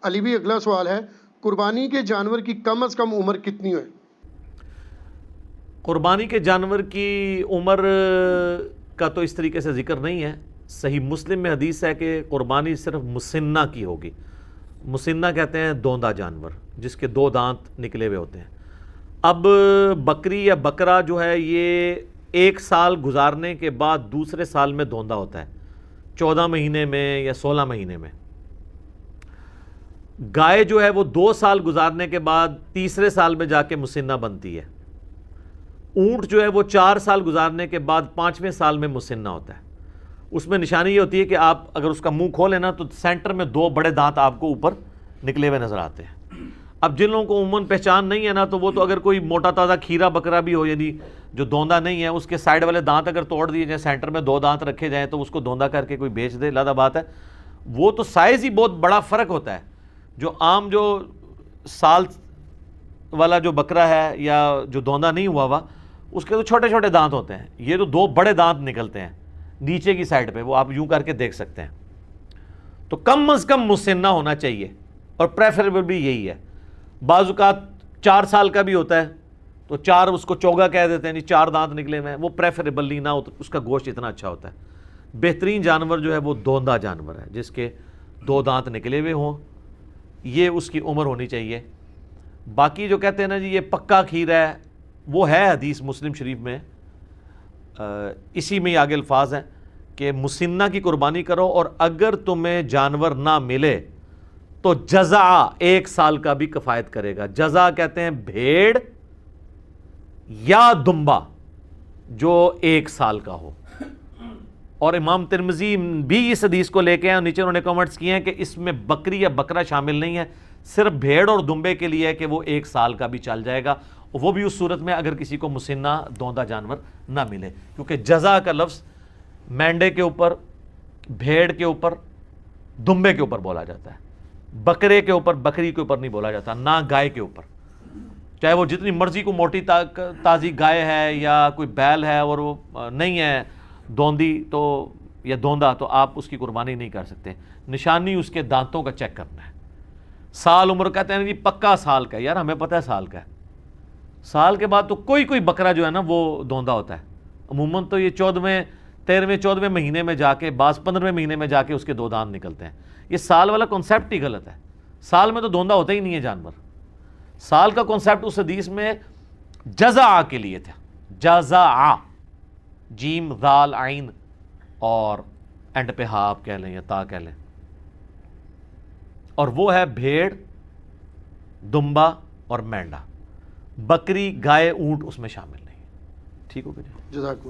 علی بھی اگلا سوال ہے، قربانی کے جانور کی کم از کم عمر کتنی ہے؟ قربانی کے جانور کی عمر کا تو اس طریقے سے ذکر نہیں ہے۔ صحیح مسلم میں حدیث ہے کہ قربانی صرف مسنہ کی ہوگی۔ مسنہ کہتے ہیں دوندا جانور جس کے 2 دانت نکلے ہوئے ہوتے ہیں۔ اب بکری یا بکرا جو ہے یہ 1 سال گزارنے کے بعد دوسرے سال میں دوندا ہوتا ہے، 14 مہینے میں یا 16 مہینے میں۔ گائے جو ہے وہ 2 سال گزارنے کے بعد تیسرے سال میں جا کے مسنہ بنتی ہے۔ اونٹ جو ہے وہ 4 سال گزارنے کے بعد 5ویں سال میں مسنہ ہوتا ہے۔ اس میں نشانی یہ ہوتی ہے کہ آپ اگر اس کا منہ کھولیں نا تو سینٹر میں 2 بڑے دانت آپ کو اوپر نکلے ہوئے نظر آتے ہیں۔ اب جن لوگوں کو عموماً پہچان نہیں ہے نا تو وہ تو اگر کوئی موٹا تازہ کھیرا بکرا بھی ہو، یعنی جو دوندا نہیں ہے، اس کے سائیڈ والے دانت اگر توڑ دیے جائیں، سینٹر میں 2 دانت رکھے جائیں تو اس کو دوندا کر کے کوئی بیچ دے، لادہ بات ہے۔ وہ تو سائز ہی بہت بڑا فرق ہوتا ہے۔ جو عام جو سال والا جو بکرا ہے یا جو دوندا نہیں ہوا اس کے تو چھوٹے چھوٹے دانت ہوتے ہیں، یہ تو 2 بڑے دانت نکلتے ہیں نیچے کی سائڈ پہ، وہ آپ یوں کر کے دیکھ سکتے ہیں۔ تو کم از کم مسنہ ہونا چاہیے اور پریفریبل بھی یہی ہے۔ بعض اوقات 4 سال کا بھی ہوتا ہے تو 4 اس کو چوگا کہہ دیتے ہیں، 4 دانت نکلے ہوئے ہیں، وہ پریفریبل نہیں، نہ اس کا گوشت اتنا اچھا ہوتا ہے۔ بہترین جانور جو ہے وہ دوندا جانور ہے جس کے 2 دانت نکلے ہوئے ہوں، یہ اس کی عمر ہونی چاہیے۔ باقی جو کہتے ہیں نا جی یہ پکا کھیر ہے، وہ ہے حدیث مسلم شریف میں، اسی میں آگے الفاظ ہیں کہ مسنہ کی قربانی کرو اور اگر تمہیں جانور نہ ملے تو جزع 1 سال کا بھی کفایت کرے گا۔ جزع کہتے ہیں بھیڑ یا دمبا جو 1 سال کا ہو۔ اور امام ترمذی بھی اس حدیث کو لے کے ہیں اور نیچے انہوں نے کمنٹس کیے ہیں کہ اس میں بکری یا بکرا شامل نہیں ہے، صرف بھیڑ اور دمبے کے لیے ہے کہ وہ 1 سال کا بھی چل جائے گا، وہ بھی اس صورت میں اگر کسی کو مسنہ دوندا جانور نہ ملے، کیونکہ جزع کا لفظ مینڈے کے اوپر، بھیڑ کے اوپر، دمبے کے اوپر بولا جاتا ہے، بکرے کے اوپر، بکری کے اوپر نہیں بولا جاتا، نہ گائے کے اوپر۔ چاہے وہ جتنی مرضی کو موٹی تازی گائے ہے یا کوئی بیل ہے اور وہ نہیں ہے دوندی تو یا دوندا تو آپ اس کی قربانی نہیں کر سکتے۔ نشانی اس کے دانتوں کا چیک کرنا ہے۔ سال عمر کہتے ہیں جی پکا سال کا ہے، یار ہمیں پتہ ہے سال کا ہے، سال کے بعد تو کوئی بکرا جو ہے نا وہ دوندا ہوتا ہے۔ عموماً تو یہ 14ویں 13ویں 14ویں مہینے میں جا کے، بعض 15ویں مہینے میں جا کے اس کے 2 دانت نکلتے ہیں۔ یہ سال والا کنسیپٹ ہی غلط ہے، سال میں تو دوندا ہوتا ہی نہیں ہے جانور۔ سال کا کنسیپٹ اس حدیث میں جزع کے لیے تھا، جزع، جیم ذال عین اور اینڈ پہ ہا آپ کہہ لیں یا تا کہہ لیں، اور وہ ہے بھیڑ، دمبا اور مینڈا۔ بکری، گائے، اونٹ اس میں شامل نہیں۔ ٹھیک ہو گیا جی؟ جزاک اللہ۔